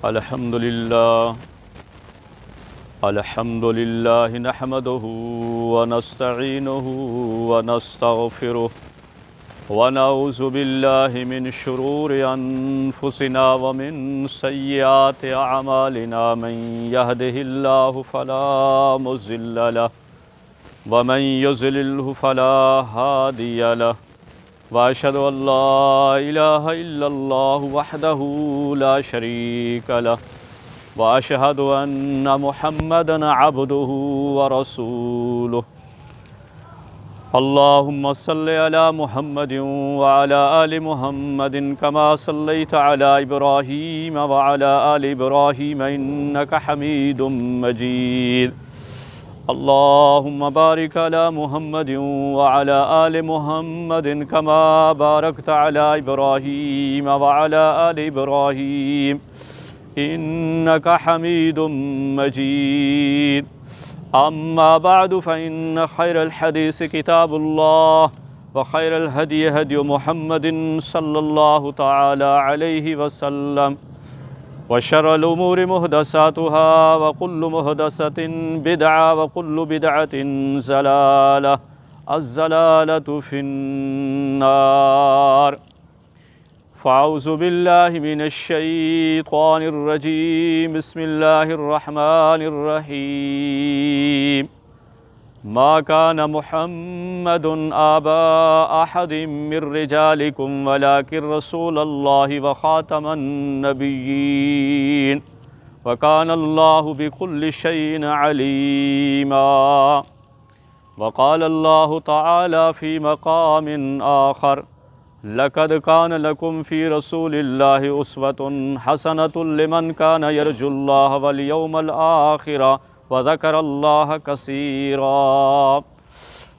الحمد لله نحمده ونستعينه ونستغفره ونعوذ بالله من شرور أنفسنا ومن سيئات أعمالنا من يهده الله فلا مضل له ومن يضلل فلا هادي له وأشهد أن لا إله إلا الله وحده لا شريك له وأشهد أن محمدًا عبده ورسوله اللهم صل على محمد وعلى آل محمد كما صليت على إبراهيم وعلى آل إبراهيم إنك حميد مجيد اللهم بارك على محمد وعلى آل محمد كما باركت على إبراهيم وعلى آل إبراهيم إنك حميد مجيد أما بعد فإن خير الحديث كتاب الله وخير الهدي هدي محمد صلى الله تعالى عليه وسلم وشر الأمور محدثاتها وكل محدثة بدعة وكل بدعة ضلالة الضلالة في النار فأعوذ بالله من الشيطان الرجيم بسم الله الرحمن الرحيم ما كان محمد آبا أحد من رجالكم ولكن رسول الله وخاتم النبيين وكان الله بكل شيء عليما وقال الله تعالى في مقام آخر لقد كان لكم في رسول الله أسوة حسنة لمن كان يرجو الله واليوم الآخر وذكر الله كثيرا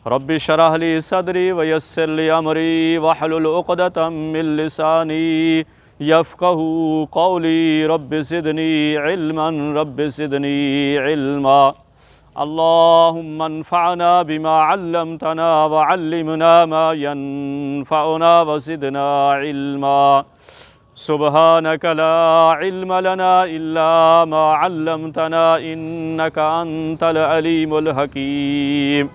رب اشرح لي صدري ويسر لي أمري واحلل عقدة من لساني يفقهوا قولي رب زدني علما رب زدني علما اللهم انفعنا بما علمتنا وعلمنا ما ينفعنا وزدنا علما سبحانك لا علم لنا إلا ما علمتنا إنك أنت العليم الحكيم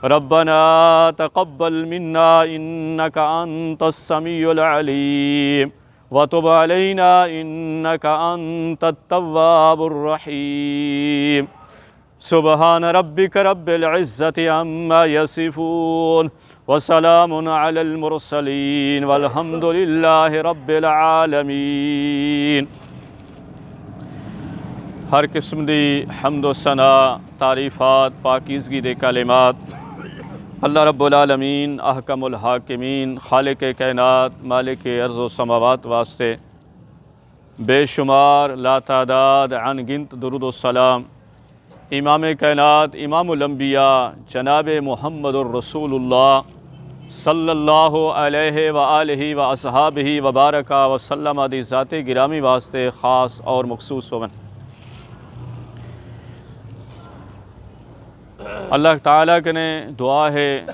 ربنا تقبل منا إنك أنت السميع العليم وتب علينا إنك أنت التواب الرحيم سبحان ربك رب العزة عما يصفون وسلام على المرسلين والحمد لله رب العالمين ہر قسم دی حمد و ثنا تعریفات پاکیزگی دے کلمات اللہ رب العالمین احکم الحاکمین خالق کائنات مالک ارض و سماوات واسطے بے شمار لا تعداد عن گنت درود و سلام امام کائنات امام الانبیاء جناب محمد الرسول اللہ صلی اللہ علیہ وآلہ واصحابہ وبارک وسلم دی ذات گرامی واسطے خاص اور مخصوص ہوون اللہ تعالیٰ کنے دعا ہے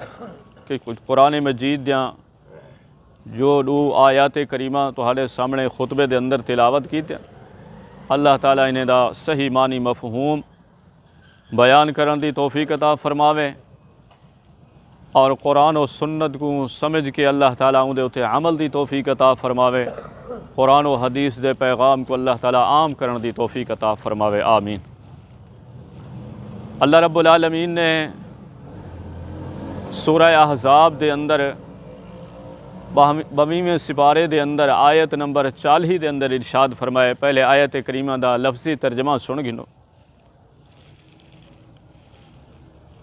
کہ کچھ قرآن مجید دیاں جو دو آیات کریمہ تہاڈے سامنے خطبے دے اندر تلاوت کیتے اللہ تعالیٰ انہیں دا صحیح معنی مفہوم بیان کرن دی توفیق عطا فرماوے اور قرآن و سنت کو سمجھ کے اللہ تعالیٰ اندے اتے عمل دی توفیق عطا فرماوے قرآن و حدیث دے پیغام کو اللہ تعالیٰ عام کرن دی توفیق عطا فرماوے آمین اللہ رب العالمین نے سورہ احزاب دے اندر 22ویں سپارے دے اندر آیت نمبر 40 دے اندر ارشاد فرمائے پہلے آیت کریمہ دا لفظی ترجمہ سن گنو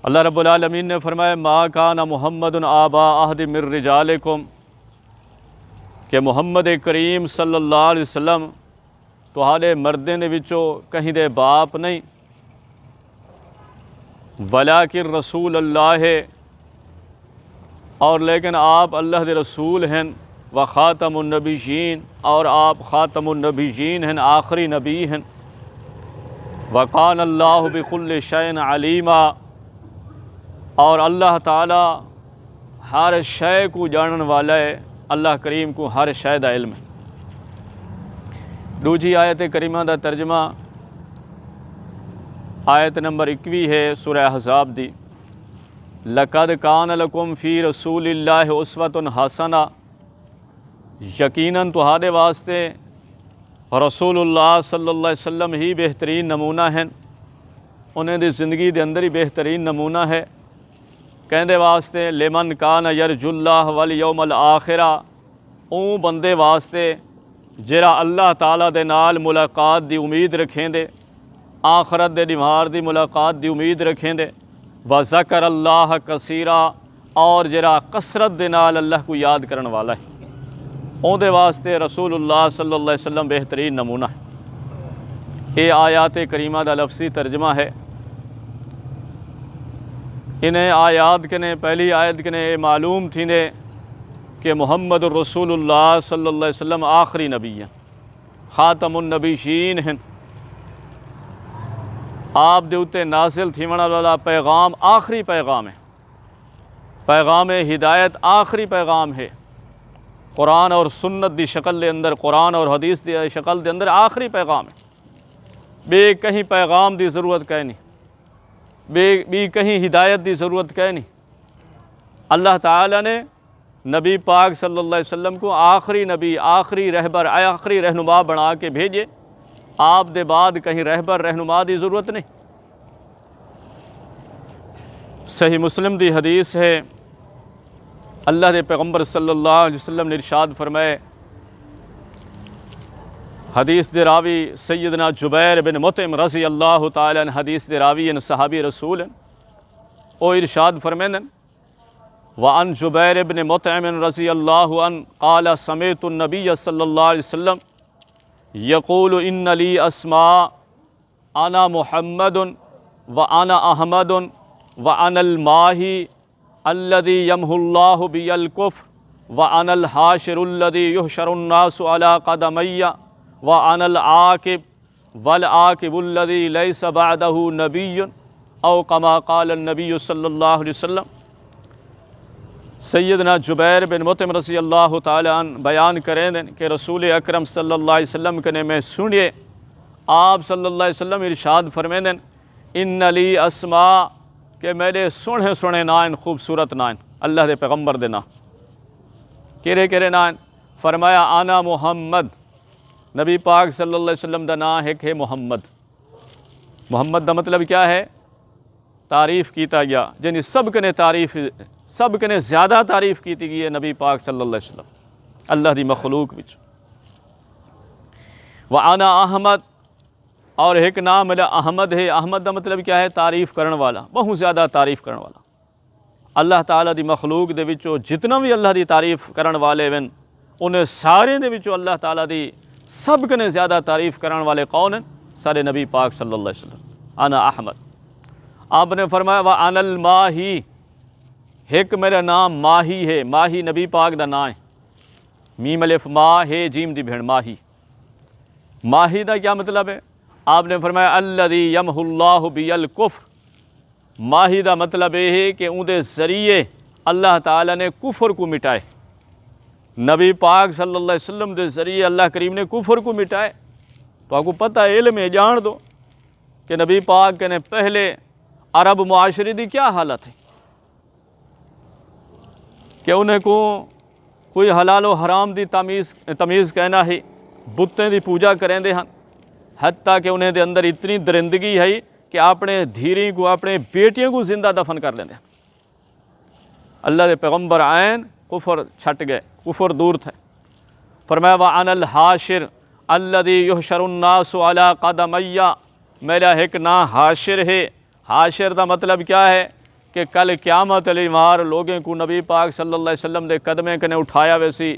اللہ رب العالمین نے فرمایا ما کان محمد آبا احد من رجالکم کہ محمد کریم صلی اللہ علیہ وسلم تہاڈے مردیں دے وچوں کہیں دے باپ نہیں ولیکن رسول اللہ ہے اور لیکن آپ اللہ دے رسول ہیں وخاتم النبیین اور آپ خاتم النبیین ہیں آخری نبی ہیں وقان اللہ بکل شیء علیما اور اللہ تعالی ہر شے کو جانن والا ہے اللہ کریم کو ہر شے دا علم ہے دوجی آیت کریمہ دا ترجمہ آیت نمبر 21 ہے سورہ احزاب دی۔ لَقَدْ كَانَ لَكُمْ فِي رَسُولِ اللَّهِ أُسْوَةٌ حَسَنَةٌ، یقیناً تہاڈے واسطے رسول اللہ صلی اللہ علیہ وسلم ہی بہترین نمونہ ہیں، انہیں دی زندگی دے اندر ہی بہترین نمونہ ہے۔ کہندے واسطے لمن کان یرجو اللہ والیوم الآخرہ، اون بندے واسطے جڑا اللہ تعالیٰ دے نال ملاقات دی امید رکھیں دے، آخرت دے دیوار دی ملاقات دی امید رکھیں دے، وذکر اللہ کثیرا، اور جڑا کثرت دے نال اللہ کو یاد کرن والا ہے، اون دے واسطے رسول اللہ صلی اللہ علیہ وسلم بہترین نمونہ ہے۔ یہ آیات کریمہ دا لفظی ترجمہ ہے۔ انہیں آیات کنے پہلی آیت کنے معلوم تھی نے کہ محمد الرسول اللہ صلی اللہ علیہ وسلم آخری نبی ہیں، خاتم النبیین ہیں، آپ دے اتے نازل تھی والا پیغام آخری پیغام ہے، پیغام ہدایت آخری پیغام ہے، قرآن اور سنت دی شکل دے اندر، قرآن اور حدیث دی شکل دے اندر آخری پیغام ہے۔ بے کہیں پیغام دی ضرورت کہیں نہیں، بے کہیں ہدایت دی ضرورت کہیں نہیں۔ اللہ تعالیٰ نے نبی پاک صلی اللہ علیہ وسلم کو آخری نبی، آخری رہبر، آخری رہنما بنا کے بھیجے، آپ دے بعد کہیں رہبر رہنما دی ضرورت نہیں۔ صحیح مسلم دی حدیث ہے، اللہ دے پیغمبر صلی اللہ علیہ وسلم نے ارشاد فرمائے، حدیث دے راوی سیدنا جبیر بن مطعم رضی اللہ تعالیٰ عنہ، حدیث دے راوی صحابی رسول ہیں، او ارشاد فرمائیں، وعن جبیر بن مطعم رضی اللہ عنہ قال سمعت النبی صلی اللہ علیہ وسلم یقول ان لی اسماء انا محمد وانا احمد وانا الماہی الذی یمحو اللہ بی الکفر وانا الحاشر الذی یحشر الناس علی قدمی وانا العاقب والعاقب الذی لیس بعدہ نبی او کما قال النبی صلی اللہ علیہ وسلم۔ سیدنا جبیر بن مطعم رضی اللہ تعالیٰ عنہ بیان کریں کہ رسول اکرم صلی اللہ علیہ وسلم کنے میں سنیے، آپ صلی اللہ علیہ وسلم ارشاد فرمائیں ان لی اسماء، کہ میرے سنے نائن، خوبصورت نائن، اللہ دے پیغمبر دے نا کیرے نائن؟ فرمایا انا محمد، نبی پاک صلی اللہ علیہ وسلم دا نا ایک ہے محمد۔ محمد دا مطلب کیا ہے؟ تعریف کیتا گیا، یعنی سب کنے زیادہ تعریف کیتی گئی ہے نبی پاک صلی اللہ علیہ وسلم اللہ دی مخلوق وچ۔ وَأَنَا احمد، اور ایک نام میرا احمد ہے۔ احمد دا مطلب کیا ہے؟ تعریف کرن والا، بہت زیادہ تعریف کرن والا۔ اللہ تعالیٰ دی مخلوق دے وچوں جتنا بھی اللہ دی تعریف کرن والے ون، انہیں سارے دے وچوں اللہ تعالیٰ دی سب کنے زیادہ تعریف کرن والے کون ہیں؟ سارے نبی پاک صلی اللہ علیہ وسلم۔ انا احمد۔ آپ نے فرمایا وَأَنَا الْمَاهِي، ایک میرا نام ماہی ہے۔ ماہی نبی پاک دا نام ہے، میم الف ما ہے جیم دی بھیڑ، ماہی۔ ماہی دا کیا مطلب ہے؟ آپ نے فرمایا الذی یمحو اللہ بی الکفر، ماہی دا مطلب یہ ہے کہ اون دے ذریعے اللہ تعالیٰ نے کفر کو مٹائے۔ نبی پاک صلی اللہ علیہ وسلم دے ذریعے اللہ کریم نے کفر کو مٹائے۔ تو آپ کو پتہ ہے، علم ہے، جان دو کہ نبی پاک نے پہلے عرب معاشرے دی کیا حالت ہے، کہ انہیں کو کوئی حلال و حرام دی تمیز کہنا ہے، بتیں دی پوجا کریں دے ہن، حتیٰ کہ انہیں دے اندر اتنی درندگی ہے کہ اپنے دھیری کو، اپنے بیٹیوں کو زندہ دفن کر لیندے۔ اللہ دے پیغمبر آئین، کفر چھٹ گئے، کفر دور تھے۔ فرمایا وَأَنَا الْحَاشِرُ الَّذِي يُحْشَرُ النَّاسُ عَلَىٰ قَدَمَيَّ، میرا ایک نام حاشر ہے۔ حاشر دا مطلب کیا ہے؟ کہ کل قیامت علی مار لوگیں کو نبی پاک صلی اللہ علیہ وسلم دے قدمیں کنے اٹھایا ویسی،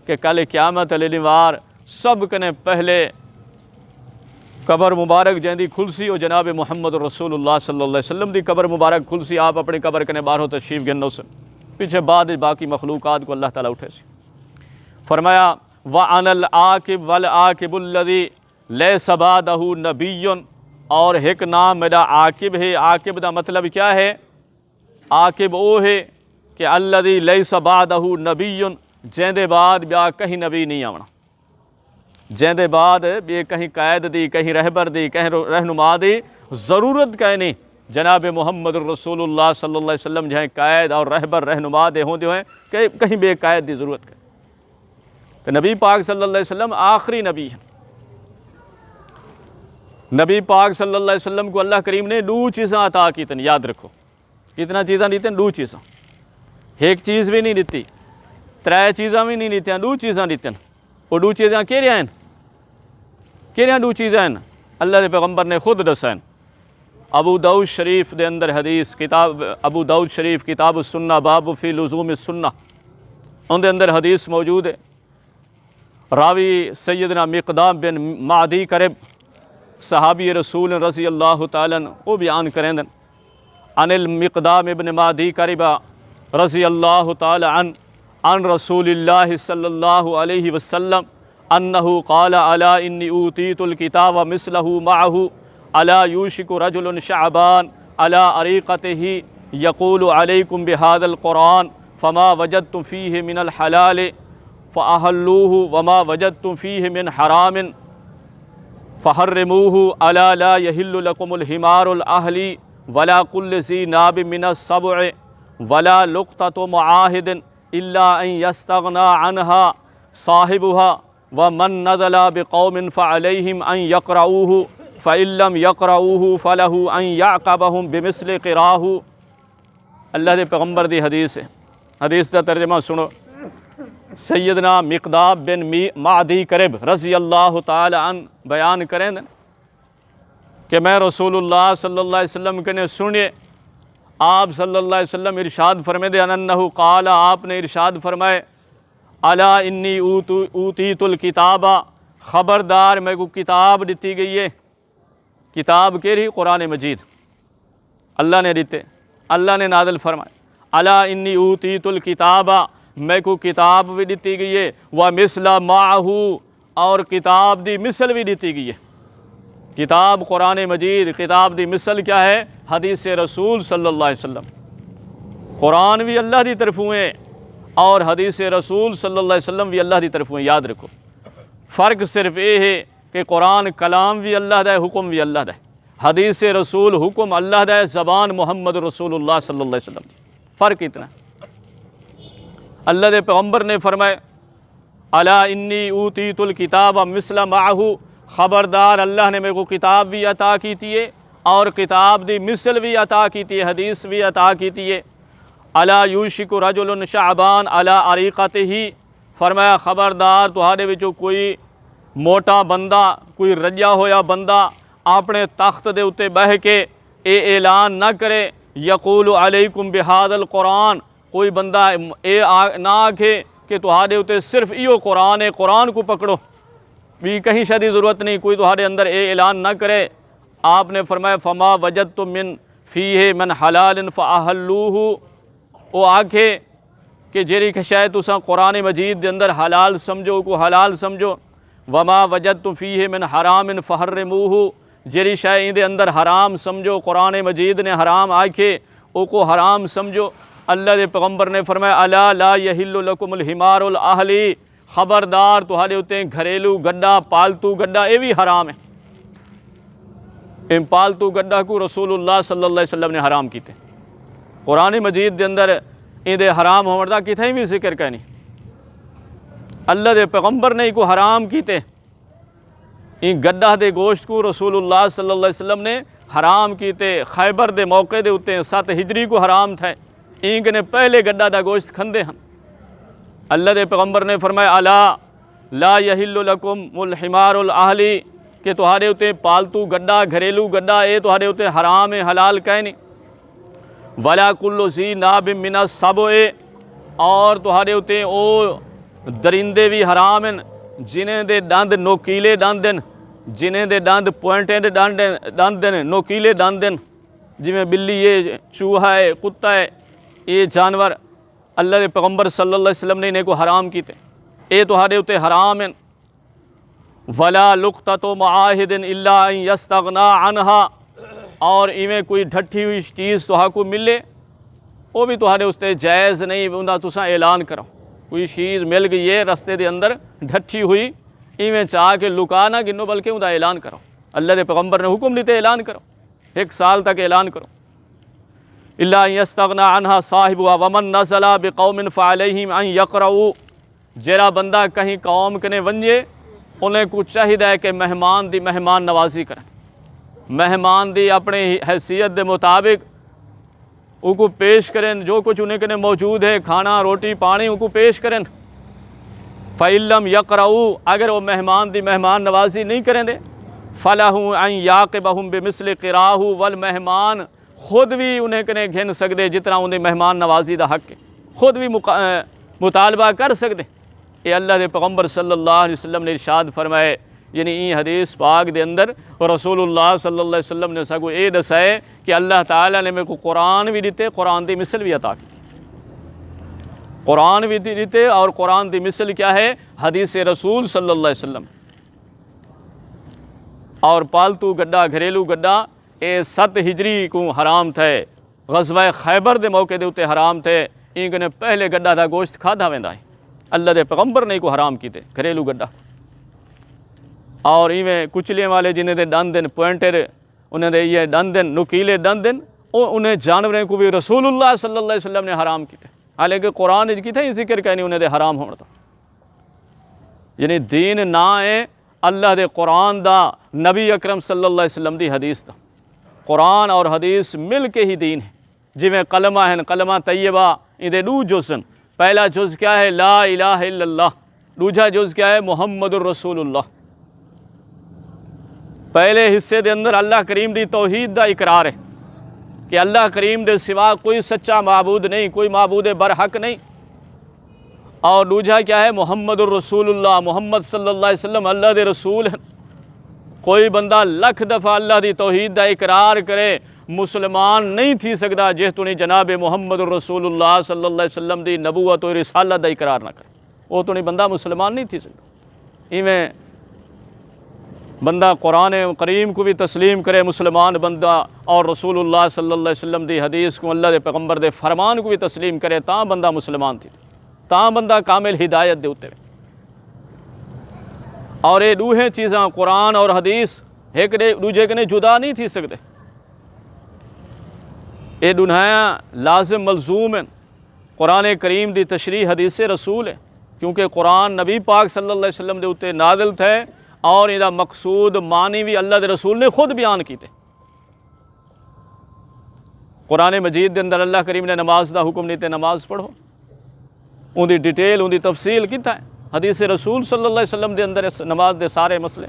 کہ کل قیامت علی مار سب کنے پہلے قبر مبارک جیندی کھلسی اور جناب محمد رسول اللہ صلی اللہ علیہ وسلم دی قبر مبارک کھلسی، آپ اپنی قبر کنے باہر تشریف گنو سے پیچھے بعد باقی مخلوقات کو اللہ تعالیٰ اٹھے سی۔ فرمایا وَأَنَا الْعَاقِبُ وَالْعَاقِبُ الَّذِي لَيْسَ بَعْدَهُ نَبِيٌّ، اور ایک نام میرا عاقب ہے۔ عاقب دا مطلب کیا ہے؟ عاقب وہ ہے کہ الذی لیس بعدہ نبی، جیندے بعد بیا کہیں نبی نہیں آونا۔ جیندے بعد بھی کہیں قائد دی کہیں رہبر دی کہیں رہنما دی ضرورت کہیں نہیں. جناب محمد رسول اللہ صلی اللہ علیہ وسلم جہاں قائد اور رہبر رہنما دے ہوں ہیں کہ کہیں بے قائد دی ضرورت کہیں. تو نبی پاک صلی اللہ علیہ وسلم آخری نبی ہیں. نبی پاک صلی اللہ علیہ وسلم کو اللہ کریم نے 2 چیزاں عطا کی تن. یاد رکھو کتنا چیزاں دیتے ہیں؟ 2 چیزاں. ایک چیز بھی نہیں دیتی, 3 چیزاں بھی نہیں دیتے ہیں, 2 چیزاں دیتے ہیں. وہ 2 چیزاں کہڑیاں ہیں؟ کہڑیاں 2 چیزاں ہیں؟ اللہ دے پیغمبر نے خود دسائیں. ابو داؤد شریف دے اندر حدیث کتاب ابو داؤد شریف کتاب السنہ باب فی لزوم السنہ ان دے اندر حدیث موجود ہے. راوی سیدنا مقدام بن معدی کرب صحابی رسول رضی اللہ تعالیٰ وہ بیان کریں دن عن المقدام ابن معدی کربہ رضی اللہ تعالیٰ عن رسول اللہ صلی اللہ علیہ وسلم انہو قال الا انی اوتیت الکتاب مثلہ معہ الا یوشک رجل شعبان الا عریقتہ یقول علیکم بہذا القرآن فما وجدتم فیہ من الحلال فأحلوه وما وجدتم فيه من حرام فحرموه ألا لا يحل لكم الحمار الأهلي ولا كل ذي ناب من السبع ولا لقطة معاهد إلا أن يستغنى عنها صاحبها ومن نزل بقوم فعليهم أن يقرؤوه فإن لم يقرؤوه فله أن يعقبهم بمثل قراه. اللہ دے پیغمبر دی حدیث ہے. حدیث دا ترجمہ سنو. سیدنا مقدام بن معدی کرب رضی اللہ تعالی عنہ بیان کریں کہ میں رسول اللہ صلی اللہ علیہ وسلم کے نے سنے آپ صلی اللہ علیہ وسلم ارشاد فرمائے دے انہو قال آپ نے ارشاد فرمائے الا انی اوتیت الکتاب خبردار میں کو کتاب دیتی گئی ہے. کتاب کے رہی قرآن مجید اللہ نے دیتے اللہ نے نازل فرمائے. الا انی اوتیت الکتاب میں کو کتاب بھی دیتی گئی ہے وَمِثْلَ مَعَهُ اور کتاب دی مثل بھی دیتی گئی ہے. کتاب قرآن مجید کتاب دی مثل کیا ہے؟ حدیث رسول صلی اللہ علیہ وسلم. قرآن بھی اللہ دی طرف ہوئے اور حدیث رسول صلی اللہ علیہ وسلم بھی اللہ دی طرف ہوئے. یاد رکھو فرق صرف یہ ہے کہ قرآن کلام بھی اللہ دا ہے حکم بھی اللہ دا ہے. حدیث رسول حکم اللہ دا ہے زبان محمد رسول اللہ صلی اللہ علیہ وسلم. فرق اتنا ہے. اللہ دے پیغمبر نے فرمائے الا انی اوتیت الکتاب مثل معہ خبردار اللہ نے میرے کو کتاب بھی عطا کی تھی اور کتاب دی مثل بھی عطا کی تھی حدیث بھی عطا کی تھی. الا یوشک رجل شعبان الا عریقتہ فرمایا خبردار تہاڈے وچوں کوئی موٹا بندہ کوئی رجیا ہویا بندہ اپنے تخت دے اتے بہ کے اے اعلان نہ کرے یقول علیکم بہذا القرآن کوئی بندہ اے نہ آکھے کہ تہاڈے اتے صرف ایو قرآن ہے قرآن کو پکڑو بھی کہیں شدی ضرورت نہیں کوئی تہاڈے اندر اے اعلان نہ کرے. آپ نے فرمایا فما وجدتم من فیہ من حلال فاحلوہ وہ آکھے کہ جیری شاید تساں قرآن مجید دے اندر حلال سمجھو کو حلال سمجھو وما وجدتم فیہ من حرام فحرموہ جیری شاید دے اندر حرام سمجھو قرآن مجید نے حرام آکھے او کو حرام سمجھو. اللہ دے پیغمبر نے فرمایا الا لا یحل لکم الحمار الاہلی خبردار تہاڈے اتے گھریلو گڈا پالتو گڈا اے بھی حرام ہے. ان پالتو گڈا کو رسول اللہ صلی اللہ علیہ وسلم نے حرام کیتے. قرآن مجید دے اندر ان دے حرام ہون دا کتھیں بھی ذکر کہنی. اللہ دے پیغمبر نے کو حرام کیتے. ان گڈا دے گوشت کو رسول اللہ صلی اللہ علیہ وسلم نے حرام کیتے. خیبر دے موقع دے اتے 7 ہجری کو حرام تھے. اینک نے پہلے گڈا دا گوشت کھندے ہن. اللہ دے پیغمبر نے فرمایا الا لا یحل لکم الحمار الاہلی کہ تہاڈے اتے پالتو گڈا گھریلو گڈا اے تہاڈے اتے حرام ہے حلال کہیں نہیں. ولا کل ذی ناب من السبع اور تہاڈے اتے او درندے بھی حرام ہیں جنہیں دے دند نوکیلے دند ہیں جنہیں دے دند پوائنٹڈ دند ہیں نوکیلے دند ہیں جویں بلی ہے چوہا ہے کتا ہے یہ جانور اللہ دے پیغمبر صلی اللہ علیہ وسلم نے انہیں کو حرام کیتے. اے تہاڈے اتے حرام ہیں. ولا لقطۃ معاہد الا ان یستغنا عنہا اور ایویں کوئی ڈھٹی ہوئی چیز تہاں کو ملے وہ بھی تہاڈے اتے جائز نہیں. انہاں تساں اعلان کرو کوئی چیز مل گئی ہے رستے دے اندر ڈھٹی ہوئی ایویں چاہ کے لکا نہ گنو بلکہ اوندا اعلان کرو۔ اللہ دے پیغمبر نے حکم دیتے اعلان کرو، 1 سال تک اعلان کرو۔ الا ان یستغنی عنہا صاحبها ومن نزل بقوم فعلیہم ان یقرؤوا، جیڑا بندہ کہیں قوم کنے ونجے انہیں کو چاہیے ہے کہ مہمان دی مہمان نوازی کریں، مہمان دی اپنے حیثیت دے مطابق ان کو پیش کریں، جو کچھ انہیں کنے موجود ہے کھانا روٹی پانی ان کو پیش کریں۔ فَإِن لَّمْ يَقْرَؤُوا، اگر وہ مہمان دی مہمان نوازی نہیں کریں دے، فَلَهُ أَن يَعْقِبَهُم بِمِثْلِ قِرَاهُ، والمہمان خود بھی انہیں کنے گھن سکدے جتنا انہیں مہمان نوازی دا حق ہے، خود بھی مطالبہ کر سکدے۔ یہ اللہ دے پیغمبر صلی اللہ علیہ وسلم نے ارشاد فرمائے، یعنی این حدیث پاک دے اندر رسول اللہ صلی اللہ علیہ وسلم نے ساگو اے دسائے کہ اللہ تعالیٰ نے میرے کو قرآن بھی دیتے، قرآن دی مثل بھی عطا کی، قرآن بھی دیتے، اور قرآن دی مثل کیا ہے؟ حدیث رسول صلی اللہ علیہ وسلم۔ اور پالتو گڈا گھریلو گڈا اے 7 ہجری کو حرام تھے، غزوہ خیبر دے موقع دے اتے حرام تھے، ان نے پہلے گڈا دا گوشت کھادا ویندا ہے، اللہ دے پیغمبر نے کو حرام کیتے گھریلو گڈا۔ اور ایویں کچلے والے جنہیں دے ڈن دن پوائنٹر، انہیں دے یہ ڈن دن نکیلے ڈن دن، انہیں جانوریں کو بھی رسول اللہ صلی اللہ علیہ وسلم نے حرام کیتے، حالانکہ قرآن کی تھا یہ ذکر کہنی انہیں دے حرام ہونا تھا۔ یعنی دین نہ ہے اللہ دے قرآن دا، نبی اکرم صلی اللہ علیہ وسلم دی حدیث دا، قرآن اور حدیث مل کے ہی دین ہے۔ جویں کلمہ ہیں، کلمہ طیبہ، ان دے 2 جز ہیں، پہلا جز کیا ہے؟ لا الہ الا اللہ، دوسرا جز کیا ہے؟ محمد الرسول اللہ۔ پہلے حصے دے اندر اللہ کریم دی توحید دا اقرار ہے کہ اللہ کریم دے سوا کوئی سچا معبود نہیں، کوئی معبود برحق نہیں، اور دوسرا کیا ہے؟ محمد الرسول اللہ، محمد صلی اللہ علیہ وسلم اللہ دے رسول ہیں۔ کوئی بندہ لکھ دفعہ اللہ دی توحید دا اقرار کرے، مسلمان نہیں تھی سکتا جس تو نہیں جناب محمد الرسول اللہ صلی اللہ علیہ وسلم دی نبوت و رسالت دا اقرار نہ کرے، وہ تو نہیں بندہ مسلمان نہیں تھی سکتا۔ ایویں بندہ قرآن کریم کو بھی تسلیم کرے مسلمان بندہ، اور رسول اللہ صلی اللہ علیہ وسلم دی حدیث کو، اللہ دے پیغمبر دے فرمان کو بھی تسلیم کرے، تاں بندہ مسلمان تھی، تاں بندہ کامل ہدایت دے اتے۔ اور یہ 2 چیزاں قرآن اور حدیث ایک دوجے کنے جدا نہیں تھی سکتے، یہ دنیا لازم ملزوم ہیں۔ قرآن کریم دی تشریح حدیث رسول ہے، کیونکہ قرآن نبی پاک صلی اللہ علیہ وسلم دے اتے نازل تھے، اور یہ مقصود معنی بھی اللہ دے رسول نے خود بیان کیتے۔ قرآن مجید دے اندر اللہ کریم نے نماز دا حکم دیتے، نماز پڑھو، ان دی ڈیٹیل ان دی تفصیل کیتا ہے حدیث رسول صلی اللہ علیہ وسلم دے اندر نماز دے سارے مسئلے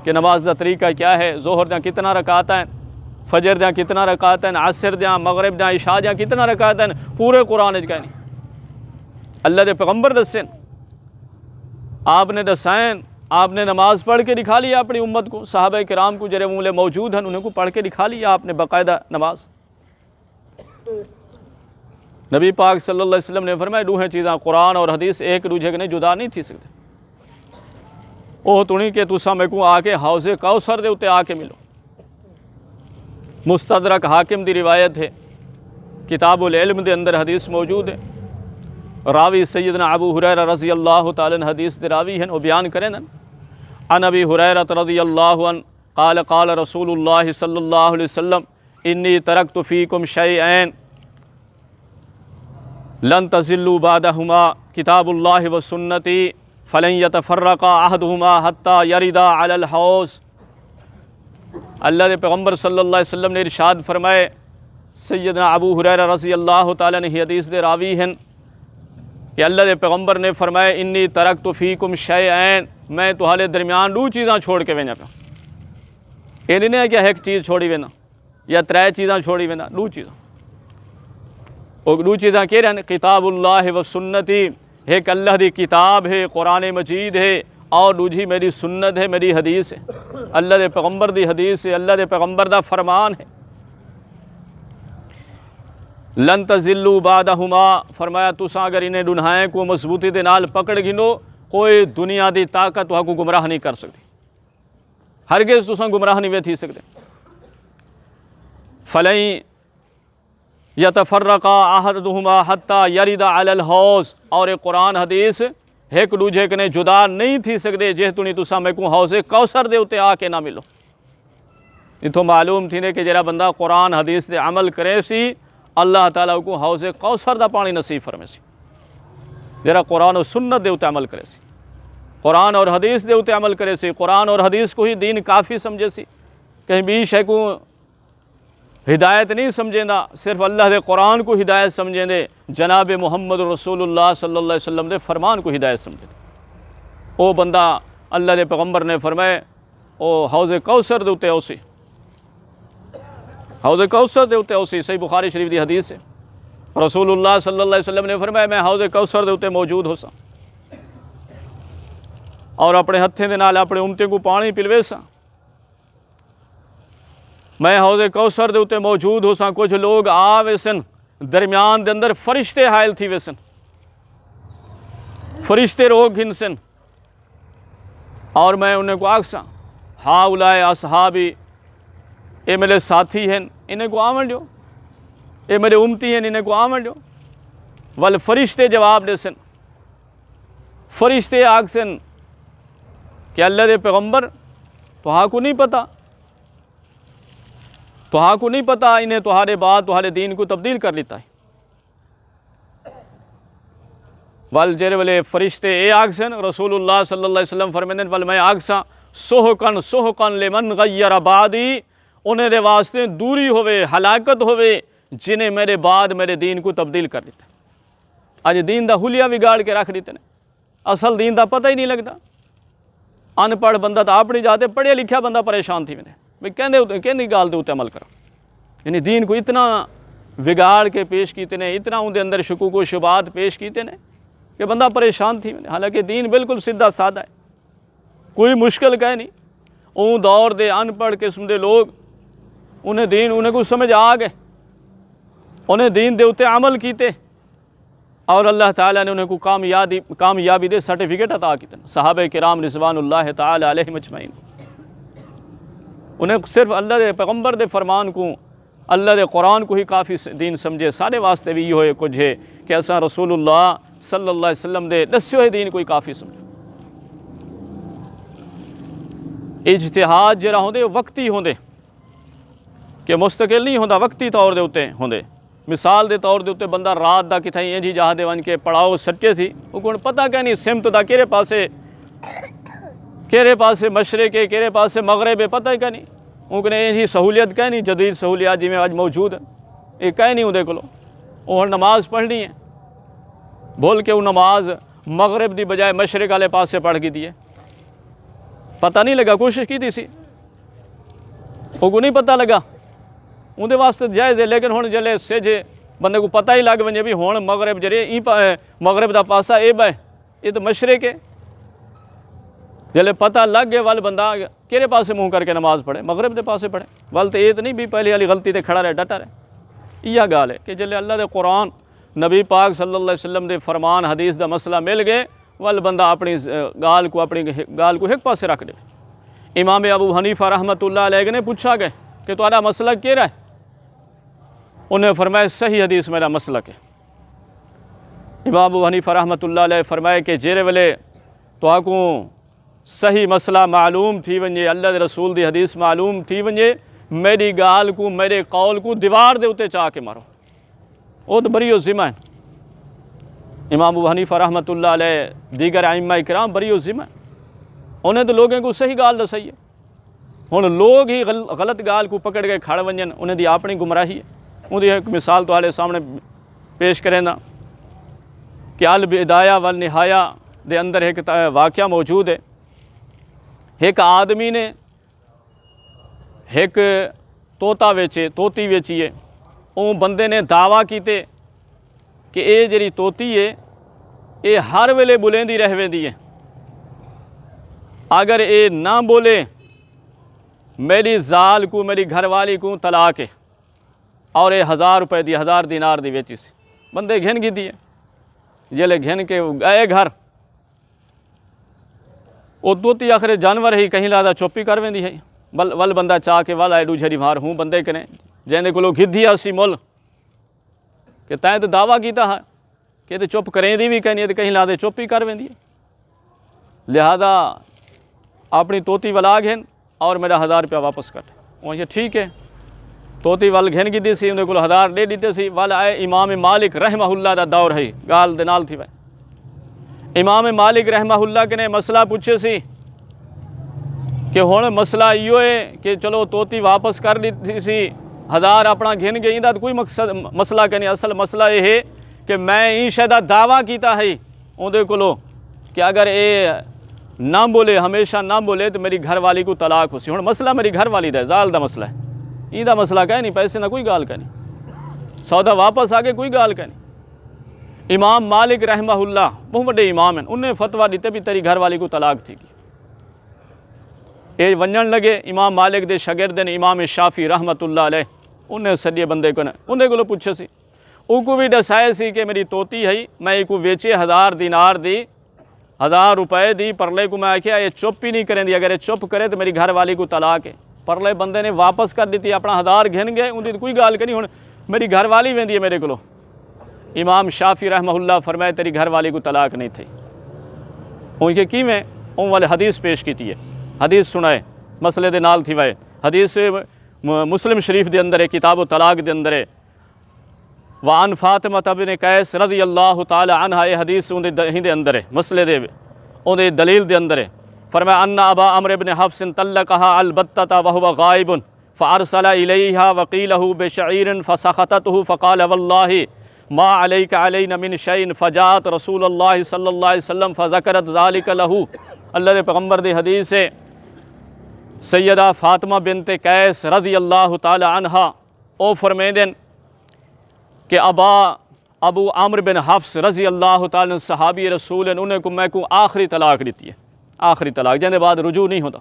کہ نماز دا طریقہ کیا ہے، ظہر دیاں کتنا رکعت ہیں، فجر دیاں کتنا رکعت ہیں، عصر دیاں، مغرب دیاں، عشاء دیاں کتنا رکعت ہیں، پورے قرآن وچ کہیں اللہ دے پیغمبر دسیں، آپ نے دسائیں، آپ نے نماز پڑھ کے دکھا لیا اپنی امت کو، صحابہ کرام کو جڑے مولے موجود ہیں انہیں کو پڑھ کے دکھا لیا آپ نے باقاعدہ نماز۔ نبی پاک صلی اللہ علیہ وسلم نے فرمایا 2 چیزاں قرآن اور حدیث ایک دوجے کے جدا نہیں تھی سکتے۔ وہ تو نہیں کہ تساں میں کو آ کے حوض کوثر دے اتے آ کے ملو۔ مستدرک حاکم دی روایت ہے، کتاب العلم دے اندر حدیث موجود ہے، راوی سیدنا ابو ہریرہ رضی اللہ تعالی عنہ حدیث دے راوی ہیں، وہ بیان کریں نا، عن ابی ہریرہ رضی اللہ عنہ قال قال رسول اللہ صلی اللہ علیہ وسلم انی ترکت فیکم شیئین لن تزلوا بعدہما کتاب اللہ و سنتی فلن یتفرقا احدہما حتی یردا علی الحوض۔ اللہ دے پیغمبر صلی اللہ علیہ وسلم نے ارشاد فرمائے، سیدنا ابو ہریرہ رضی اللہ تعالیٰ عنہ حدیث دے راوی ہیں کہ اللہ دے پیغمبر نے فرمایا انی ترکت فیکم شیئین، میں تہاڈے درمیان 2 چیزاں چھوڑ کے وینا پیا۔ یہ نہیں ہے کہ ایک چیز چھوڑی وینا یا 3 چیزاں چھوڑی وینا، 2 چیزاں۔ وہ 2 چیزاں کہہ رہے ہیں، کتاب اللہ و سنتی، ایک اللہ دی کتاب ہے قرآن مجید ہے، اور دوسری میری سنت ہے، میری حدیث ہے، اللہ دے پیغمبر دی حدیث ہے، اللہ دے پیغمبر دا فرمان ہے۔ لن تزلوا بعدہما، فرمایا تساں اگر انہیں دنہائیں کو مضبوطی دے نال پکڑ گھنو، کوئی دنیا دی طاقت تہاں کو گمراہ نہیں کر سکتی، ہرگز تساں گمراہ نہیں تھی سکتے۔ فلن یتفرقا احدہما حتی یرد علی الحوض، اور قرآن حدیث ایک دوجے کنے جدا نہیں تھی سکتے جے تھی تسا میں کو حوض کوثر دے اتے آ کے نہ ملو۔ اتوں معلوم تھی کہ جڑا بندہ قرآن حدیث دے عمل کرے سی اللہ تعالیٰ کو حوض کوثر دا پانی نصیب فرمے سی۔ جڑا قرآن و سنت دے اتے عمل کرے سی، قرآن اور حدیث دے اتے عمل کرے سی، قرآن اور حدیث کو ہی دین کافی سمجھے سی، کہیں بھی شے کو ہدایت نہیں سمجھیں دا، صرف اللہ دے قرآن کو ہدایت سمجھیں دے، جناب محمد رسول اللہ صلی اللہ علیہ وسلم دے فرمان کو ہدایت سمجھیں دے۔ او بندہ اللہ دے پیغمبر نے فرمائے او حوض کوثر دے اتے اوسی، حوض کوثر دے اتے اوسی، صحیح بخاری شریف دی حدیث ہے۔ رسول اللہ صلی اللہ علیہ وسلم نے فرمایا میں حوض کوثر دے اتے موجود ہو سا اور اپنے ہتھیں دے نال اپنے امتے کو پانی پلوے سا، میں حوض کوثر دے اتے موجود ہو سا، کچھ لوگ آ ویسن درمیان دے اندر فرشتے حائل تھی ویسن، فرشتے روگ گھنسن اور میں انہیں کو آکسا ہا اولائے اصحابی، اے میرے ساتھی ہیں انہیں کو آمن جو، اے میرے امتی ہیں انہیں کو آمن جو، والفرشتے جواب دے سن، فرشتے آکسن کہ اللہ دے پیغمبر تو ہاں کو نہیں پتا، تو ہاں کو نہیں پتا انہیں تہارے بعد تہارے دین کو تبدیل کر لیتا ہے۔ وال جیرے والے فرشتے اے آکسن رسول اللہ صلی اللہ علیہ وسلم فرمیندن وال میں آکسا سحقن لمن غیر بعدی، انہیں دے واسطے دوری ہوئے ہلاکت ہوئے جنہیں میرے بعد میرے دین کو تبدیل کر لیتے ہیں۔ آج دین دا حلیہ بگاڑ کے رکھ دیتے ہیں، اصل دین دا پتہ ہی نہیں لگتا۔ ان پڑھ بندہ تو اپنی جاتے پڑھیا لکھیا بندہ پریشان تھی میں بھئی کہندی گال دے اتے عمل کرو، یعنی دین کو اتنا بگاڑ کے پیش کیتے ہیں، اتنا ان دے اندر شکوک و شبہات پیش کیتے ہیں کہ بندہ پریشان تھی میں، حالانکہ دین بالکل سیدھا سادہ ہے، کوئی مشکل کہہ نہیں۔ اون دور دے ان پڑھ قسم دے لوگ انہیں کو سمجھ آ گئے، انہیں دین دے اتے عمل کیتے اور اللہ تعالیٰ نے انہیں کو کامیابی دے سرٹیفکیٹ عطا کیتے ہیں۔ صحابہ کرام رضوان اللہ تعالیٰ علیہم اجمعین انہیں صرف اللہ دے پیغمبر دے فرمان کو، اللہ دے قرآن کو ہی کافی دین سمجھے، سارے واسطے بھی یہ ہوئے کچھ ہے کہ ایسا رسول اللہ صلی اللہ علیہ وسلم دے دسیو ہوئے دین کو ہی کافی سمجھے۔ اجتہاد جڑا ہوندے وقتی ہوندے کہ مستقل نہیں ہوندا، وقتی طور دے ہوتے ہوندے۔ مثال دے طور دے اتے بندہ رات دا کتھائیں انجی جہاں دے ون کے پڑھاؤ سچے سی، وہ کون پتہ کہ نہیں سمت دا کیرے پاسے مشرق ہے کیرے پاسے مغرب ہے، پتہ ہی کہ نہیں، ان کو انجی سہولیت کہ نہیں، جدید سہولیات جی میں آج موجود ہیں، یہ کہ نہیں ہوندے کلو، وہ نماز پڑھنی ہے بول کے وہ نماز مغرب دی بجائے مشرق والے پاسے پڑھ کی دیے، پتہ نہیں لگا، کوشش کی تھی سی، وہ کو نہیں پتہ لگا، اندے واسطے جائز ہے، لیکن ہون جلے سجے بندے کو پتہ ہی لگ ونجے بھی ہون مغرب جڑے مغرب دا پاسا اے بے یہ تو مشرق ہے، جلے پتہ لگ گئے وال بندہ کیرے پاسے منہ کر کے نماز پڑھے، مغرب دے پاسے پڑھے، وال تو یہ تو نہیں بھی پہلی والی غلطی تے کھڑا رہے ڈٹا رہے۔ یہ گال ہے کہ جلے اللہ دے قرآن نبی پاک صلی اللہ علیہ وسلم دے فرمان حدیث دا مسئلہ مل گئے وال بندہ اپنی گال کو ایک پاسے رکھ دے۔ امام ابو حنیفہ رحمۃ اللہ علیہ نے پوچھا گئے کہ تمہارا مسلک کیا ہے؟ انہیں فرمایا صحیح حدیث میرا مسلک ہے۔ امام ابو حنیفہ رحمۃ اللہ علیہ فرمائے کہ جیرے ویلے تو آکوں صحیح مسئلہ معلوم تھی ونجے، اللہ دے رسول دی حدیث معلوم تھی ونجے، میری گال کو میرے قول کو دیوار دے اتے چاہ کے مارو، وہ تو بری و ذمہ ہے۔ امام ابو حنیفہ رحمۃ اللہ علیہ دیگر ائمہ کرام بری و ذمہ ہے، انہیں تو لوگوں کو صحیح گال دسائی ہے، ہن لوگ ہی غلط گال کو پکڑ کے کھڑ ونجن، انہیں دی اپنی گمراہی ہے۔ ان دی ایک مثال تو ہالے سامنے پیش کریں نا کہ البدایہ والنہایہ دے اندر ایک واقعہ موجود ہے، ایک آدمی نے ایک توتی ویچی ہے، اون بندے نے دعویٰ کیتے کہ اے جڑی توتی ہے اے ہر ویلے بولیندی رہ ویندی ہے، اگر اے نہ بولے میری زال کو میری گھر والی کو طلاق ہے، اور اے 1000 روپے دی 1000 دینار دی ویچی سی، بندے گھن کی دیے، جلے گھن کے گئے گھر، وہ توتی آخر جانور ہی کہیں لادا چوپی کر ویندی ہے، ول بندہ چاہ کے ول ایڈو جھری مار ہوں بندے کنے جیندے کو لوگ گدھی اسی مول کہ تائیں تو دعویٰ کیتا ہے کہ تو چپ کریں دی بھی کہیں نہیں کہیں لا دے چوپی کر ویندی ہے، لہذا اپنی توتی ولا گھن اور میرا 1000 روپیہ واپس کٹ۔ وہ یہ ٹھیک ہے، توتی ول گھن کی دی سی انہیں کو 1000 دے دیتے سی۔ ول آئے امام مالک رحمہ اللہ دا دور ہے، گال دنال تھی بھائی۔ امام مالک رحمہ اللہ کے نے مسئلہ پوچھے سی کہ ہون مسئلہ یہ ہے کہ چلو توتی واپس کر دیتی سی، 1000 اپنا گھن گئی، دا کوئی مقصد مسئلہ کہ نہیں۔ اصل مسئلہ یہ ہے کہ میں این شہدہ دعویٰ کیتا ہے اندے کولو کہ اگر اے نہ بولے، ہمیشہ نہ بولے تو میری گھر والی کو طلاق ہو سی۔ ہون مسئلہ میری گھر والی دا زال دا مسئلہ ہے، این دا مسئلہ کہ نہیں، پیسے نہ کوئی گال کہ نہیں، سودا واپس آگے کوئی گال کہ نہیں۔ امام مالک رحمہ اللہ بہت بڑے امام ہیں، انہیں فتویٰ دیتے بھی تیری گھر والی کو طلاق تھی کی۔ یہ ونجن لگے امام مالک دے شاگردن امام شافعی رحمت اللہ علیہ، انہیں سڈے بندے کو انہیں کو پوچھے سی، او کو بھی دسائے سی کہ میری توتی ہے، میں ایک کو ویچے 1000 دینار دی، 1000 روپے دی، پرلے کو میں آکھیا یہ چپ ہی نہیں کریں دی، اگر یہ چپ کرے تو میری گھر والی کو طلاق ہے۔ پرلے بندے نے واپس کر دیتی، اپنا 1000 گھن گئے، ان دی کوئی گال کرنی، ہن میری گھر والی ویندی ہے میرے کو۔ امام شافعی رحمہ اللہ فرمائے تیری گھر والی کو طلاق نہیں تھی۔ ان کے کی میں ان والے حدیث پیش کیتی ہے، حدیث سنائے مسئلے دے نال تھی وائے، حدیث مسلم شریف دے اندر ہے، کتاب و طلاق دے اندر ہے۔ وعن فاطمہ بن قیس رضی اللہ تعالی عنہ، یہ حدیث ان دے اندر ہے، مسئلے دے ان دے دلیل دے اندر ہے۔ فرمایا ان ابا عمرو بن حفص طلقها البتة وهو غائب فارسل الیہا وقیلہ بشعیر فسخطته فقال واللہ ما علیک علینا من شیء فجاءت رسول اللہ صلی اللہ علیہ وسلم فذکرت ذلک لہ۔ اللہ دے پیغمبر دی حدیث ہے، سیدہ فاطمہ بنت قیس رضی اللہ تعالی عنہ او فرمیدن کہ ابو عمرو بن حفص رضی اللہ تعالی عنہ صحابی رسول انہیں کو میں کو آخری طلاق دیتی ہے، آخری طلاق جن بعد رجوع نہیں ہوتا۔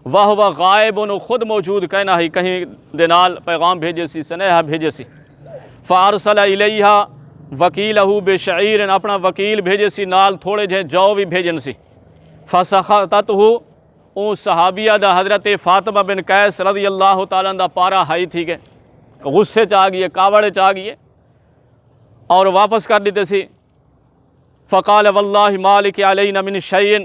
وہ غائب خود موجود کہنا ہی، کہیں دنال پیغام بھیجے سی، سنیحہ بھیجے سی۔ فارسل الیہا وکیلہ بشعیر، اپنا وکیل بھیجے سی، نال تھوڑے جہے جو بھی بھیجن سی۔ فسخطتہ، او صحابیہ دا حضرت فاطمہ بن قیس رضی اللہ تعالیٰ دا پارا ہائی تھی کہ غصے چاہ گئے، کاوڑے چاہ گئے اور واپس کر دیتے سی۔ فقال واللہ مالک علینا من شیئن،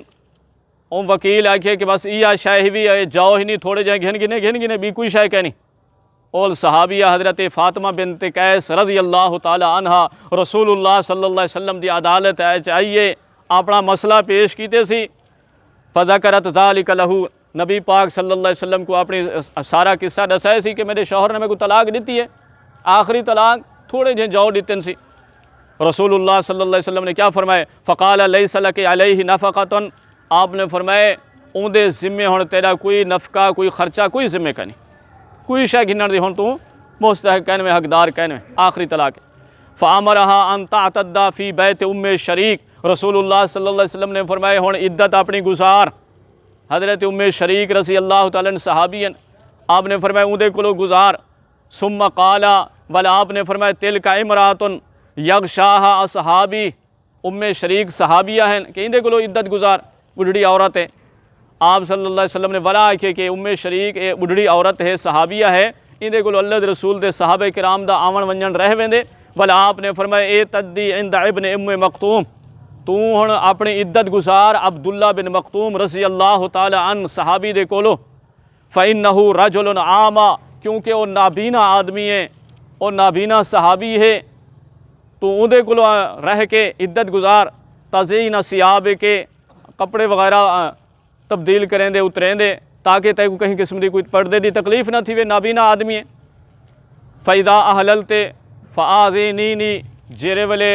اون وکیل آکھے کہ بس یہ شے بھی ہے، جاؤ ہی نہیں، تھوڑے جائیں گھن گنے بھی کوئی شے کہنی۔ اول صحابیہ حضرت فاطمہ بنت قیس رضی اللہ تعالی عنہ رسول اللہ صلی اللہ علیہ وسلم دی عدالت آئیے اپنا مسئلہ پیش کیتے سی۔ فذکرت ذالک لہ، نبی پاک صلی اللہ علیہ وسلم کو اپنی سارا قصہ دسائے سی کہ میرے شوہر نے میرے کو طلاق دیتی ہے، آخری طلاق تھوڑے جہے جاؤ دیتن سی۔ رسول اللہ صلی اللہ علیہ وسلم نے کیا فرمائے؟ فقال لیس لک علیہ نفقۃ، آپ نے فرمائے اون دے ذمے ہون تیرا کوئی نفقہ، کوئی خرچہ، کوئی ذمے کا نہیں، کوئی شے گھنن دی ہون تو مستحق کہنے میں، حقدار کہنے میں، آخری طلاق ہے۔ فامرها ان تعتد فی بیت ام شریک، رسول اللہ صلی اللہ علیہ وسلم نے فرمائے ہون عدت اپنی گزار، حضرت ام شریک رضی اللہ تعالیٰ عنہ صحابی ہیں، آپ نے فرمایا اون دے کولو گزار۔ ثم قالا، والا آپ نے فرمایا تلک امرات یغشاہا اصحابی، ام شریک صحابیہ ہیں کہ اندے کولو عدت گزار، بڑھڑی عورت ہے۔ آپ صلی اللہ علیہ وسلم نے ولا آکھے کہ ام شریک ایک بڑھڑی عورت ہے، صحابیہ ہے، اندے کولو اللہ دے رسول دے صحابہ کرام دا آون ونجن رہ ویندے۔ والا آپ نے فرمایا اے تدی عند ابن ام مکتوم، تو ہن اپنی عدت گزار عبداللہ بن مکتوم رضی اللہ تعالی عنہ صحابی دے کولو۔ فإنہ رجل عاما، کیونکہ وہ نابینا آدمی ہے، وہ نابینا صحابی ہے، تو اندے کولو رہ کے عدت گزار، تزین ثیاب کے کپڑے وغیرہ تبدیل کریں دے، اتریں دے، تاکہ تے کو کہیں قسم دی کوئی پردے دی تکلیف نہ تھی، وہ نابینا آدمی ہے۔ فَإِذَا أَحْلَلْتِ فَآذِنِينِي، جیرے والے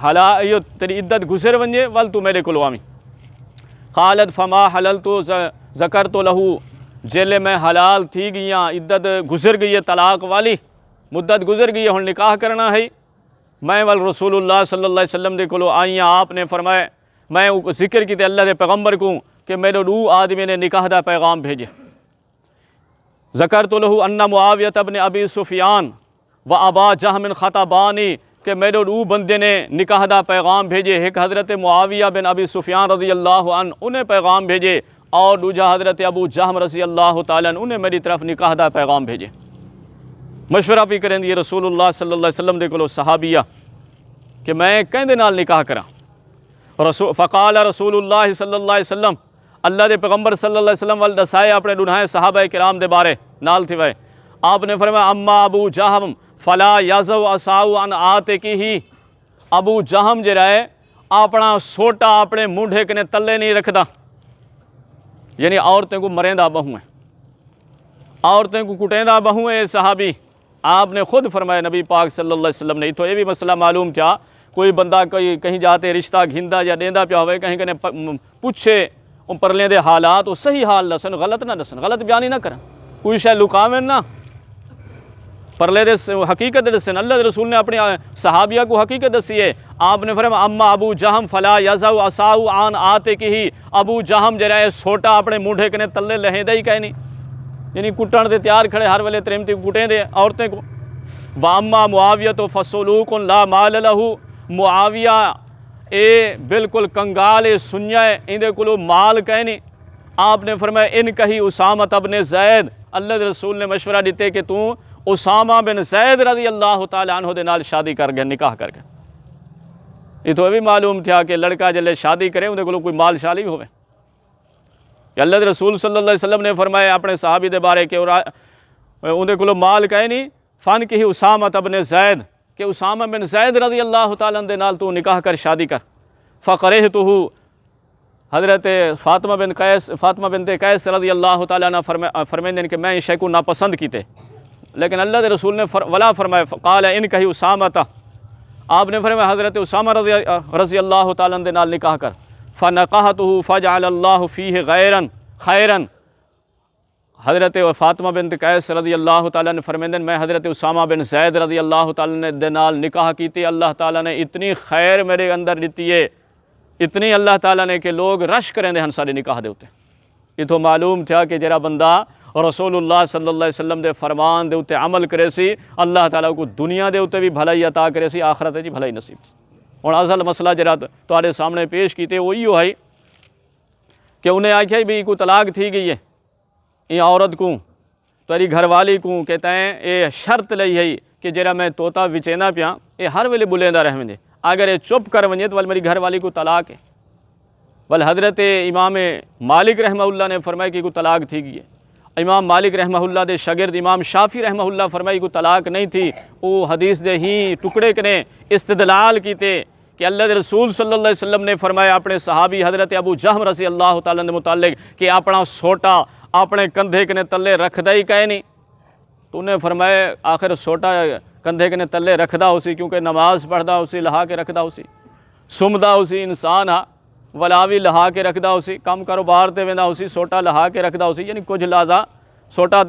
حلا یہ تیری عدت گزر ونجے ول تو میرے کولو آمی۔ قالت فما حللت ذکرت لہو، جیلے میں حلال تھی گیاں، عدت گزر گئی ہے، طلاق والی مدت گزر گئی ہے، ہن نکاح کرنا ہے، میں ول رسول اللہ صلی اللہ علیہ وسلم دے کولو آئیاں، آپ نے فرمایا میں ذکر کی تے اللہ دے پیغمبر کو کہ میرے دو آدمی نے نکاح دا پیغام بھیجے۔ ذکرت لہو ان معاویہ بن ابی سفیان و ابا جہم خطبانی، کہ میرے دو بندے نے نکاح دا پیغام بھیجے، ایک حضرت معاویہ بن ابی سفیان رضی اللہ عنہ انہیں پیغام بھیجے، اور دوجہ حضرت ابو جہم رضی اللہ تعالیٰ عنہ انہیں میری طرف نکاح دا پیغام بھیجے۔ مشورہ بھی کریں دی رسول اللہ صلی اللہ علیہ وسلم دے کولو صحابیہ کہ میں کہیں دے نال نکاح کراں۔ فقال رسول اللہ صلی اللہ علیہ وسلم اللہ دے پیغمبر صلی اللہ علیہ وسلم وال دسائے اپنے ڈھونائے صحابہ کرام دے بارے نال تھی وے آپ نے فرمایا اما ابو جہم فلا یزو عصاؤ عن عاتقہ ابو جہم جڑا ہے اپنا سوٹا اپنے مونڈھے کنے تلے نہیں رکھدا یعنی عورتیں کو مریندا بہو ہیں عورتیں کو کٹیندا بہو ہیں صحابی آپ نے خود فرمایا نبی پاک صلی اللہ علیہ وسلم نے تو یہ بھی مسئلہ معلوم تھا کوئی بندہ کہیں جاتے رشتہ گھندا یا دیندا پیا ہوئے کہیں کہیں پوچھے ان پرلیں دے حالات وہ صحیح حال دسن غلط نہ دسن غلط بیانی نہ کرن کوئی شے لکاویں نہ پرلے دے حقیقت دسن اللہ دے رسول نے اپنی صحابیہ کو حقیقت دسی ہے آپ نے فرمایا اما ابو جہم فلا یزو عصاؤ عن عاتقہ ابو جہم جڑا ہے سوٹا اپنے مونڈھے کنے تلے لہیندا ہی کہیں نہیں یعنی کٹن دے تیار کھڑے ہر ویلے ترمتی کٹیں دے عورتیں کو واما معاویہ تو فسلوق لا مال لہو معاویہ اے بالکل کنگال اے سنیا ہے اندے کلو مال کہیں نہیں آپ نے فرمایا ان کہی اسامہ ابن زید اللہ دے رسول نے مشورہ دیتے کہ تو اسامہ بن زید رضی اللہ تعالیٰ عنہ دے نال شادی کر گئے نکاح کر گئے یہ تو بھی معلوم تھا کہ لڑکا جلے شادی کرے اندے کلو کوئی مال شالی ہوئے کہ اللہ دے رسول صلی اللہ علیہ وسلم نے فرمایا اپنے صحابی دے بارے کہ اندے کلو مال کہیں نہیں فن کی اسامہ ابن زید کہ اسامہ بن زید رضی اللہ تعالیٰ عنہ دے نال تو نکاح کر شادی کر فقرہتہ حضرت فاطمہ بنت قیس رضی اللہ تعالیٰ عنہ فرمائیں کہ میں اس شے کو ناپسند کیتے لیکن اللہ دے رسول نے ولا فرمایا قال ان کہی اسامہ آپ نے فرمایا حضرت اسامہ رضی اللہ تعالیٰ عنہ دے نال نکاح کر فنقحتہ فجعل اللہ فیہ خیرا حضرت فاطمہ بنت قیس رضی اللہ تعالیٰ نے فرمیندن میں حضرت اسامہ بن زید رضی اللہ تعالیٰ نے دے نال نکاح کیتی اللہ تعالیٰ نے اتنی خیر میرے اندر دیتی ہے اتنی اللہ تعالیٰ نے کہ لوگ رش کریں دے ہن سارے نکاح دے ہوتے یہ تو معلوم تھا کہ جرا بندہ رسول اللہ صلی اللہ علیہ وسلم دے فرمان دے ہوتے عمل کرے سی اللہ تعالیٰ کو دنیا دے ہوتے بھی بھلائی عطا کرے سی آخرت جی بھلائی نصیب تھی اور اصل مسئلہ جرا تواڈے سامنے پیش کیتے وہی ہے کہ انہیں آکھیا بھی کو طلاق تھی گئی ہے یہ عورت کو تیری گھر والی کو کہتا ہے یہ شرط لئی ہے کہ جرا میں توتا وچیندا پیا یہ ہر ویلے بلیندا رہ ونجے اگر یہ چپ کر ونجے تو ول میری گھر والی کو طلاق ہے ول حضرت امام مالک رحمہ اللہ نے فرمایا کہ کو طلاق تھی گئی ہے امام مالک رحمہ اللہ دے شاگرد امام شافعی رحمہ اللہ فرمائی کو طلاق نہیں تھی وہ حدیث دے ہی ٹکڑے کنے استدلال کیتے کہ اللہ دے رسول صلی اللہ علیہ وسلم نے فرمایا اپنے صحابی حضرت ابو جہم رضی اللہ تعالیٰ نے متعلق کہ اپنا سوٹا اپنے کندھے کنے تلے رکھدا ہی کہیں نہیں تو انہیں فرمایا آخر سوٹا کندھے کنے تلے رکھدا ہو سی کیونکہ نماز پڑھدا ہو سی لہا کے رکھدا ہو سی سمدا ہو سی انسان ہا ولاوی لہا کے رکھدا ہو سی کام کاروبار تے ویندا ہو سی سوٹا لہا کے رکھدا ہو سی یعنی کچھ لازا سوٹا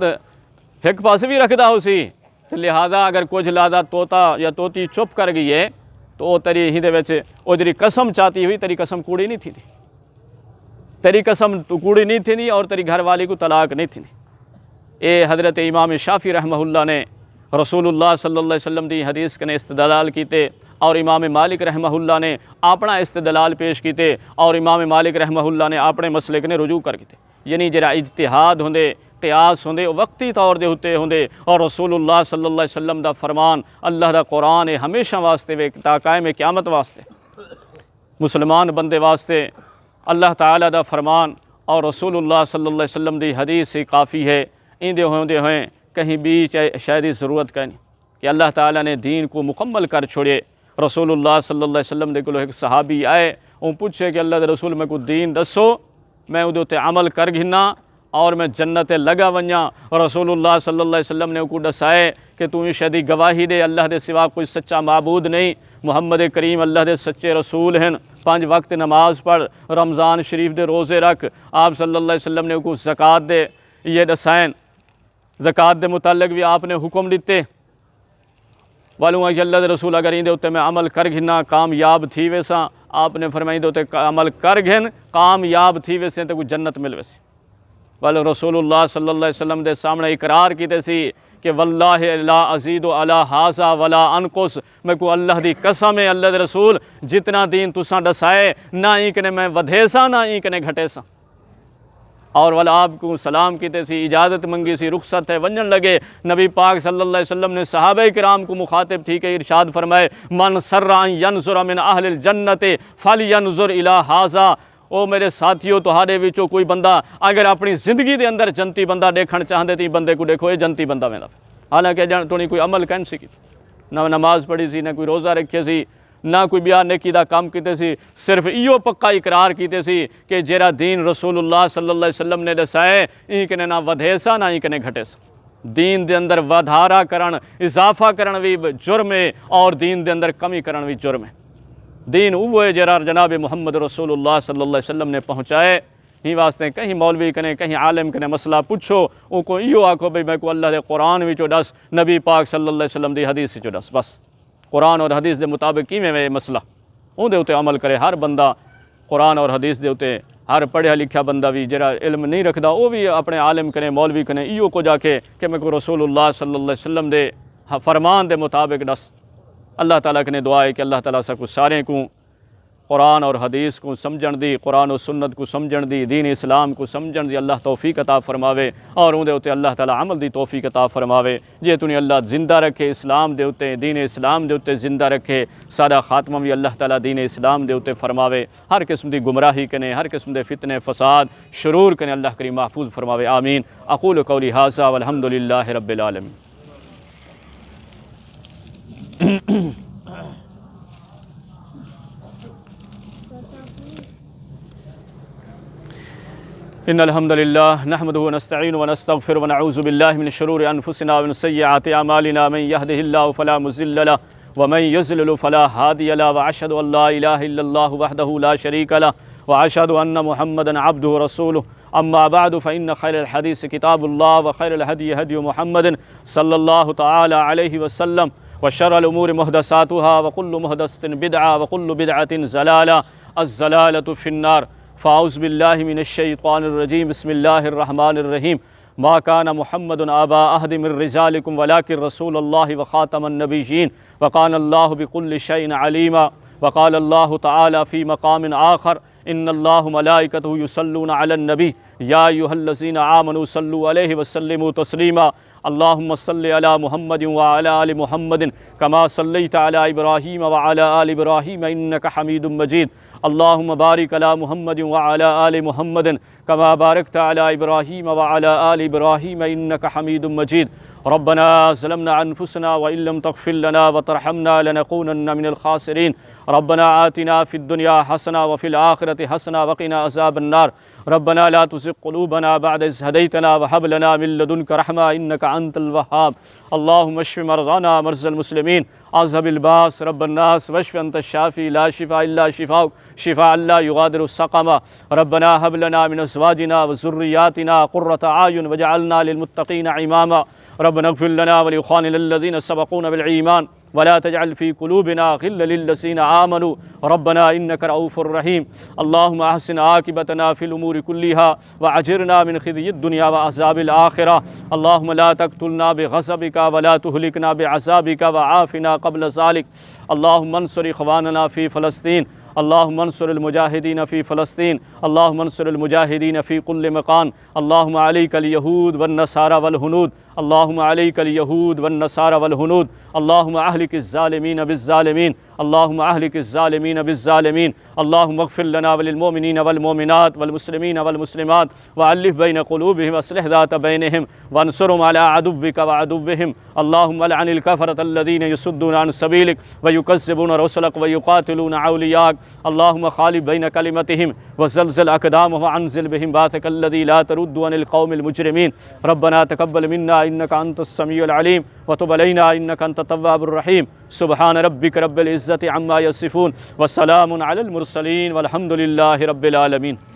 ایک پاس بھی رکھدا ہو سی تو لہذا اگر کچھ لازا توتا یا توتی چپ کر گئی ہے تو وہ تیری ہی دے وچ او جڑی قسم چاہتی ہوئی تیری قسم کوڑی نہیں تھی تیری قسم تو کوڑی نہیں تھی اور تیری گھر والی کو طلاق نہیں تھی اے حضرت امام شافعی رحمہ اللہ نے رسول اللہ صلی اللہ علیہ وسلم دی حدیث کنے استدلال کیتے اور امام مالک رحمہ اللہ نے اپنا استدلال پیش کیتے اور امام مالک رحمہ اللہ نے اپنے مسئلے کنے رجوع کر کیتے یعنی جڑا اجتہاد ہوندے قیاس ہوندے وقتی طور دے ہوتے ہوندے اور رسول اللہ صلی اللہ علیہ وسلم دا فرمان اللہ دا قرآن ہمیشہ واسطے وے تا قائم قیامت واسطے مسلمان بندے واسطے اللہ تعالیٰ دا فرمان اور رسول اللہ صلی اللہ علیہ وسلم دی حدیث سے کافی ہے اندے ہوندے ہوئیں کہیں بھی شاید ضرورت کا نہیں کہ اللہ تعالیٰ نے دین کو مکمل کر چھوڑے رسول اللہ صلی اللہ علیہ وسلم دے کولو ایک صحابی آئے وہ پوچھے کہ اللہ دے رسول میں کو دین دسو میں ادھے تے عمل کر گھنا اور میں جنت لگا ونجا رسول اللہ صلی اللہ علیہ وسلم نے کو دسائے کہ تو شہدی گواہی دے اللہ دے سوا کوئی سچا معبود نہیں محمد کریم اللہ دے سچے رسول ہیں 5 وقت نماز پڑھ رمضان شریف دے روزے رکھ آپ صلی اللہ علیہ وسلم نے کو زکوٰۃ دے یہ دسائیں زکوٰۃ دے متعلق بھی آپ نے حکم دیتے والوں کہ اللہ دے رسول اگر اندے ہوتے میں عمل کر گھنا کامیاب تھی ویسا آپ نے فرمائی ہوتے عمل کر گھن کامیاب تھی ویسے تو کوئی جنت مل ویسے والے رسول اللہ صلی اللہ علیہ وسلم دے سامنے اقرار کیتے سی کہ واللہ لا ازید علی ھذا ولا انقص میں کو اللہ دی قسم ہے اللہ دے رسول جتنا دین تساں دسائے نہ ہی کنے میں ودھے سا نہ ہی کنے گھٹے سا اور والا آپ کو سلام کیتے سی، اجازت منگی سی، رخصت ہے ونجن لگے۔ نبی پاک صلی اللہ علیہ وسلم نے صحابہ کرام کو مخاطب تھی کہ ارشاد فرمائے من سر ان ینظر من اہل الجنت فلینظر الی ھذا، او میرے ساتھیو تہاڈے وچوں کوئی بندہ اگر اپنی زندگی دے اندر جنتی بندہ دیکھن چاہندے تی بندے کو دیکھو، یہ جنتی بندہ ویندا، حالانکہ تو نہیں کوئی عمل کہن سی کی، نہ نماز پڑھی سی، نہ کوئی روزہ رکھے سی، نہ کوئی بیان نیکی دا کام کیتے سی، صرف ایو پکا اقرار کیتے سی کہ جیرا دین رسول اللہ صلی اللہ علیہ وسلم نے دسائے این کنے نہ ودھے سا نہ این کنے گھٹے سا۔ دین دے اندر ودھارا کرن، اضافہ کرن بھی جرم ہے، اور دین دے اندر کمی کرن بھی جرم ہے۔ دین اوہ جیرا جناب محمد رسول اللہ صلی اللہ علیہ وسلم نے پہنچائے، ہی واسطے کہیں مولوی کنے کہیں عالم کنے مسئلہ پوچھو او کو ایو آکھو بھئی میں کو اللہ دے قرآن وچوں دس، نبی پاک صلی اللہ علیہ وسلم دی حدیث وچوں دس، بس قرآن اور حدیث دے مطابق کی میں مسئلہ اون دے اتے عمل کرے۔ ہر بندہ قرآن اور حدیث دے اتے، ہر پڑھیا لکھیا بندہ بھی جرا علم نہیں رکھدا او بھی اپنے عالم کنے مولوی کنے ایو کو جا کے کہ میں کو رسول اللہ صلی اللہ علیہ وسلم دے فرمان دے مطابق دس۔ اللہ تعالیٰ کنے دعا ہے کہ اللہ تعالیٰ سا کو سارے کو قرآن اور حدیث کو سمجھن دی، قرآن و سنت کو سمجھن دی، دین اسلام کو سمجھن دی اللہ توفیق عطا فرماوے، اور اون دے اتے اللہ تعالیٰ عمل دی توفیق عطا فرماوے۔ جے تو اللہ زندہ رکھے اسلام دے اتے، دین اسلام دے اتے زندہ رکھے، سارا خاتمہ بھی اللہ تعالیٰ دین اسلام دے اتے فرماوے، ہر قسم دی گمراہی کنے، ہر قسم دے فتنے فساد شرور کنے اللہ کریم محفوظ فرماوے، آمین۔ اقول قولی ھذا والحمد للہ رب العالمین۔ ان الحمد لله نحمده ونستعين ونستغفر ونعوذ بالله من شرور انفسنا ومن سيئات اعمالنا، من يهده الله فلا مضل له ومن يضلل فلا هادي له، واشهد ان لا اله الا الله وحده لا شريك له، واشهد ان محمدا عبده ورسوله، اما بعد فان خير الحديث كتاب الله، وخير الهدي هدي محمد صلى الله تعالى عليه وسلم، وشر الامور محدثاتها، وكل محدثة بدعة، وكل بدعة ضلالة، الضلالة في النار۔ فاعوذ باللہ من الشیطان الرجیم، بسم اللہ الرحمن الرحیم۔ ما کان محمد ابا احد من رجالکم ولکن رسول اللہ وخاتم النبیین، وکان اللہ بکل شیء علیما۔ وقال اللہ تعالی فی مقام آخر ان اللہ ملائکتہ یصلون علی النبی یا ایھا الذین آمنوا صلوا علیہ وسلموا تسلیما۔ اللہم صلی علی محمد وعلی آل محمد کما صلیت علی ابراہیم وعلی آل ابراہیم انک حمید مجید۔ اللہم بارک علی محمد وعلی آل محمد کما بارکت علی ابراہیم وعلی آل ابراہیم انک حمید مجید۔ ربنا ظلمنا انفسنا وان لم تغفر لنا وترحمنا لنکونن من الخاسرین۔ ربنا آتنا فی الدنیا حسنہ وفی الآخرۃ حسنہ وقنا عذاب النار۔ ربنا لا تزغ قلوبنا بعد إذ هديتنا وهب لنا من لدنك رحمة إنك أنت الوهاب۔ اللهم اشف مرضانا مرضى المسلمين، اذهب الباس رب الناس، واشف أنت الشافي لا شفاء إلا شفاؤك شفاء لا يغادر سقما۔ ربنا هب لنا من أزواجنا وذرياتنا قرة أعين واجعلنا للمتقين إماما۔ ربنا اغفر لنا ولإخواننا الذين سبقونا بالإيمان ولا تجعل في قلوبنا غلا للذين آمنوا ربنا إنك رؤوف رحيم۔ اللهم أحسن عاقبتنا في الأمور كلها وأجرنا من خزي الدنيا وعذاب الآخرة۔ اللهم لا تقتلنا بغضبك ولا تهلكنا بعذابك وعافنا قبل ذلك۔ اللهم انصر إخواننا في فلسطين، اللهم انصر المجاهدين في فلسطين، اللهم انصر المجاهدين في كل مكان۔ اللهم عليك اليهود والنصارى والهنود، اللهم عليك اليهود والنصارى والهنود، اللهم أهلك الظالمين بالظالمين، اللهم أهلك الظالمين بالظالمين۔ اللهم اغفر لنا وللمؤمنين والمؤمنات والمسلمين والمسلمات وألف بين قلوبهم وأصلح ذات بينهم وانصرهم على عدوك وعدوهم۔ اللهم لعن الكفرة الذين يصدون عن سبيلك ويكذبون رسلك ويقاتلون أولياءك۔ اللهم خالف بين كلمتهم وزلزل أقدامهم وأنزل بهم بعثك الذي لا ترد عن القوم المجرمين۔ ربنا تقبل منا إنك أنت السميع العليم وتب علينا إنك أنت التواب الرحيم۔ سبحان ربك رب العزة عما يصفون وسلام على المرسلين والحمد لله رب العالمين۔